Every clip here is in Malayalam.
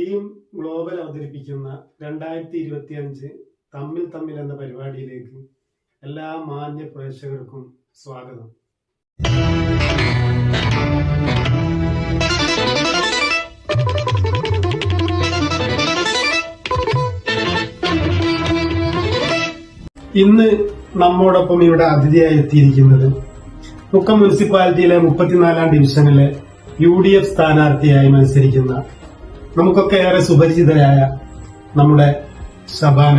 ടീം ഗ്ലോബൽ അവതരിപ്പിക്കുന്ന 2025 തമ്മിൽ തമ്മിൽ എന്ന പരിപാടിയിലേക്ക് എല്ലാ മാന്യ പ്രേക്ഷകർക്കും സ്വാഗതം. ഇന്ന് നമ്മോടൊപ്പം ഇവിടെ അതിഥിയായി എത്തിയിരിക്കുന്നത് മുക്കം മുനിസിപ്പാലിറ്റിയിലെ 34ാം ഡിവിഷനിലെ UDF സ്ഥാനാർത്ഥിയായി മത്സരിക്കുന്ന നമുക്കൊക്കെ ഏറെ സുപരിചിതരായ നമ്മുടെ ഷബാന.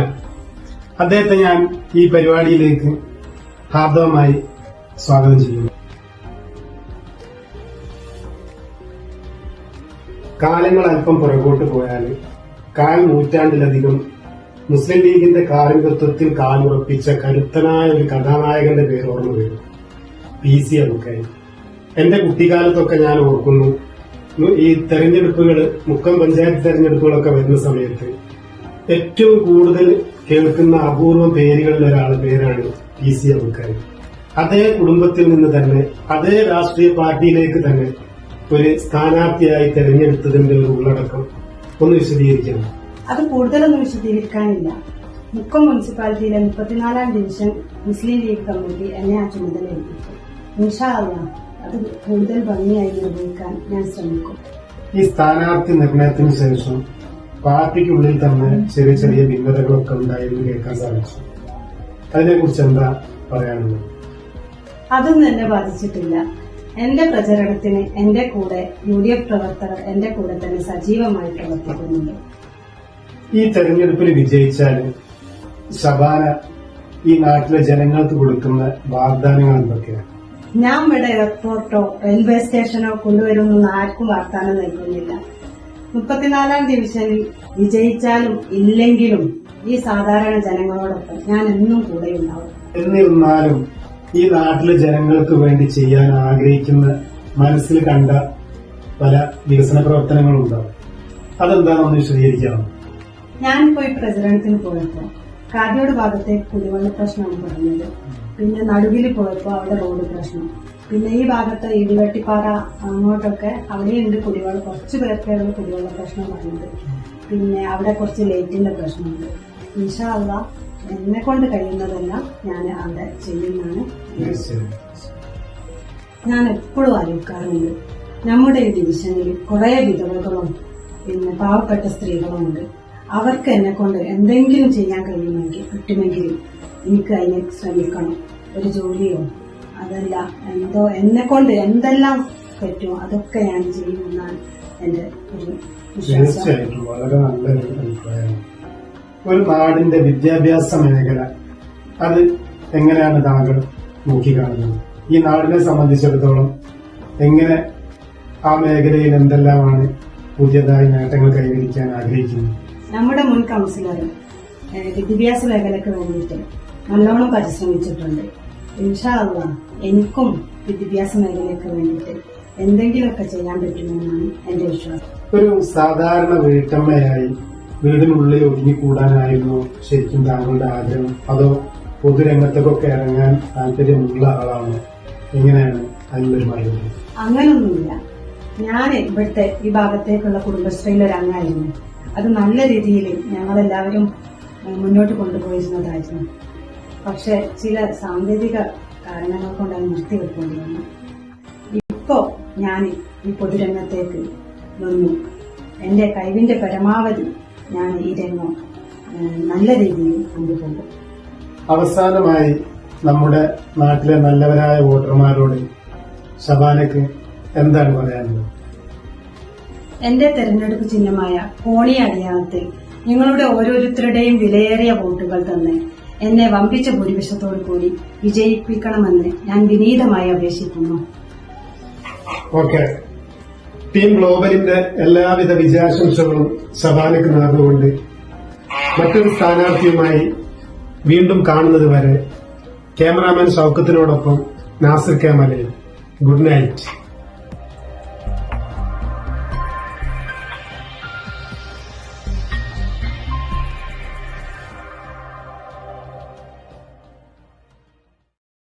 അദ്ദേഹത്തെ ഞാൻ ഈ പരിപാടിയിലേക്ക് ഹാർദവമായി സ്വാഗതം ചെയ്യുന്നു. കാലങ്ങൾ അല്പം പുറകോട്ട് പോയാൽ 1/4 നൂറ്റാണ്ടിലധികം മുസ്ലിം ലീഗിന്റെ കാർമ്മികത്വത്തിൽ കാലുറപ്പിച്ച കരുത്തനായ ഒരു കഥാനായകന്റെ പേര് ഓർമ്മ വരും, PC അബുക്കാരി. എന്റെ കുട്ടിക്കാലത്തൊക്കെ ഞാൻ ഓർക്കുന്നു, ഈ തെരഞ്ഞെടുപ്പുകൾ, മുക്കം പഞ്ചായത്ത് തെരഞ്ഞെടുപ്പുകളൊക്കെ വരുന്ന സമയത്ത് ഏറ്റവും കൂടുതൽ കേൾക്കുന്ന അപൂർവം പേരുകളിൽ ഒരാളുടെ പേരാണ് PC അബുക്കാരി. അതേ കുടുംബത്തിൽ നിന്ന് തന്നെ, അതേ രാഷ്ട്രീയ പാർട്ടിയിലേക്ക് തന്നെ ഒരു സ്ഥാനാർത്ഥിയായി തെരഞ്ഞെടുത്തതിന്റെ ഒരു ഉള്ളടക്കം ഒന്ന് വിശദീകരിക്കണം. അത് കൂടുതലൊന്നും വിശദീകരിക്കാനില്ല. മുക്കം മുനിസിപ്പാലിറ്റിയിലെ 34ാം ഡിവിഷൻ മുസ്ലിം ലീഗ് കമ്മിറ്റി എന്നെ ആ ചുമതല ഏൽപ്പിച്ചു. ഇൻഷാ അല്ലാഹ് അത് കൂടുതൽ ഭംഗിയായി നിർവഹിക്കാൻ ഞാൻ ശ്രമിക്കും. ഈ സ്ഥാനാർത്ഥി നിർണയത്തിന് ശേഷം പാർട്ടിക്കുള്ളിൽ തന്നെ ചെറിയ ചെറിയ ഭിന്നതകളൊക്കെ ഉണ്ടായെന്ന് കേൾക്കാൻ സാധിച്ചു. അതിനെക്കുറിച്ച് എന്താ പറയാനുള്ളത്? അതൊന്നും എന്നെ ബാധിച്ചിട്ടില്ല. എന്റെ പ്രചരണത്തിന് എന്റെ കൂടെ UDF പ്രവർത്തകർ എന്റെ കൂടെ തന്നെ സജീവമായി പ്രവർത്തിക്കുന്നുണ്ട്. ഈ തെരഞ്ഞെടുപ്പിൽ വിജയിച്ചാൽ ഷബാന ഈ നാട്ടിലെ ജനങ്ങൾക്ക് കൊടുക്കുന്ന വാഗ്ദാനങ്ങൾ എന്തൊക്കെയാണ്? ഞാൻ ഇവിടെ എയർപോർട്ടോ റെയിൽവേ സ്റ്റേഷനോ കൊണ്ടുവരുമെന്ന് ആർക്കും വാഗ്ദാനം നൽകുന്നില്ല. 34ാം ഡിവിഷനിൽ വിജയിച്ചാലും ഇല്ലെങ്കിലും ഈ സാധാരണ ജനങ്ങളോടൊപ്പം ഞാൻ എന്നും കൂടെയുണ്ടാവും. എന്നിരുന്നാലും ഈ നാട്ടിലെ ജനങ്ങൾക്ക് വേണ്ടി ചെയ്യാൻ ആഗ്രഹിക്കുന്ന, മനസ്സിൽ കണ്ട പല വികസന പ്രവർത്തനങ്ങളും ഉണ്ടാവും. അതെന്താണെന്ന് വിശദീകരിക്കാമോ? ഞാൻ പോയി പ്രചരണത്തിന് പോയപ്പോ കാതിയോട് ഭാഗത്തെ കുടിവെള്ള പ്രശ്നമാണ് പറഞ്ഞത്. പിന്നെ നടുവിൽ പോയപ്പോ അവിടെ റോഡ് പ്രശ്നം. പിന്നെ ഈ ഭാഗത്ത് ഇടിവെട്ടിപ്പാറ അങ്ങോട്ടൊക്കെ അവിടെയുണ്ട് കുടിവെള്ളം, കുറച്ചു പേർക്കുള്ള കുടിവെള്ള പ്രശ്നം പറഞ്ഞത്. പിന്നെ അവിടെ കുറച്ച് ലൈറ്റിന്റെ പ്രശ്നമുണ്ട്. ഇൻഷാ അല്ലാഹ് എന്നെ കൊണ്ട് കഴിയുന്നതെല്ലാം ഞാൻ അവിടെ ചെയ്യുന്നതാണ്. ഞാൻ എപ്പോഴും ആലോചിക്കാറുണ്ട്, നമ്മുടെ ഈ ഡിവിഷനിൽ കുറെ വിധവകളും പിന്നെ പാവപ്പെട്ട സ്ത്രീകളും ഉണ്ട്. അവർക്ക് എന്നെ കൊണ്ട് എന്തെങ്കിലും ചെയ്യാൻ പറ്റുമെങ്കിൽ എനിക്ക് അതിനെ ശ്രമിക്കണം. ഒരു ജോലിയോ അതല്ല എന്തോ എന്നെ കൊണ്ട് എന്തെല്ലാം പറ്റുമോ അതൊക്കെ ഞാൻ ചെയ്യുമെന്നാണ് എന്റെ ഒരു വിശ്വാസം. തീർച്ചയായിട്ടും വളരെ നല്ലൊരു അഭിപ്രായമാണ്. ഒരു നാടിന്റെ വിദ്യാഭ്യാസ മേഖല, അത് എങ്ങനെയാണ് താങ്കൾ നോക്കിക്കാണുന്നത്? ഈ നാടിനെ സംബന്ധിച്ചിടത്തോളം എങ്ങനെ ആ മേഖലയിൽ എന്തെല്ലാമാണ് പുതിയതായി നേട്ടങ്ങൾ കൈവരിക്കാൻ ആഗ്രഹിക്കുന്നത്? നമ്മുടെ മുൻ കൌൺസിലർ വിദ്യാഭ്യാസ മേഖലയ്ക്ക് വേണ്ടിയിട്ട് നല്ലോണം പരിശ്രമിച്ചിട്ടുണ്ട്. ഇൻഷാ അല്ലാഹ് എനിക്കും വിദ്യാഭ്യാസ മേഖലയ്ക്ക് വേണ്ടിയിട്ട് എന്തെങ്കിലുമൊക്കെ ചെയ്യാൻ പറ്റുമെന്നാണ് എന്റെ വിശ്വാസം. ഒരു സാധാരണ വീട്ടമ്മയായി വീടിനുള്ളിൽ ഒതുങ്ങിക്കൂടാനായിരുന്നു ശരിക്കും താങ്കളുടെ ആഗ്രഹം, അതോ പൊതുരംഗത്തേക്കൊക്കെ ഇറങ്ങാൻ താല്പര്യമുള്ള ആളാണോ? എങ്ങനെയാണ് അതിലൊരു മറുപടി? അങ്ങനൊന്നുമില്ല. ഞാൻ ഇവിടുത്തെ ഈ ഭാഗത്തേക്കുള്ള കുടുംബശ്രീയിലെ ഒരു അംഗമായിരുന്നു. അത് നല്ല രീതിയിൽ ഞങ്ങളെല്ലാവരും മുന്നോട്ട് കൊണ്ടുപോയിരുന്നതായിരുന്നു. പക്ഷെ ചില സാങ്കേതിക കാരണങ്ങൾ കൊണ്ട് അത് നിർത്തിവെക്കേണ്ടി വന്നു. ഇപ്പോ ഞാൻ ഈ പൊതുരംഗത്തേക്ക് വന്നു. എന്റെ കഴിവിന്റെ പരമാവധി ഞാൻ ഈ രംഗം നല്ല രീതിയിൽ കൊണ്ടുപോകും. അവസാനമായി നമ്മുടെ നാട്ടിലെ നല്ലവരായ വോട്ടർമാരോട് ഷബാനക്ക് എന്താണ് പറയാനുള്ളത്? എന്റെ തെരഞ്ഞെടുപ്പ് ചിഹ്നമായ കോണി അടയാളത്തിൽ നിങ്ങളുടെ ഓരോരുത്തരുടെയും വിലയേറിയ വോട്ടുകൾ തന്നെ എന്നെ വമ്പിച്ച ഭൂരിപക്ഷത്തോടു കൂടി വിജയിപ്പിക്കണമെന്ന് ഞാൻ വിനീതമായി അപേക്ഷിക്കുന്നു. ഓക്കെ, ടീം ഗ്ലോബലിന്റെ എല്ലാവിധ വിജയാശംസകളും ഷബാനക്ക് നേർന്നുകൊണ്ട് മറ്റൊരു സ്ഥാനാർത്ഥിയുമായി വീണ്ടും കാണുന്നത് വരെ ക്യാമറാമാൻ ഷൌക്കത്തിനോടൊപ്പം നാസിർ കെ മലയിൽ. Good night.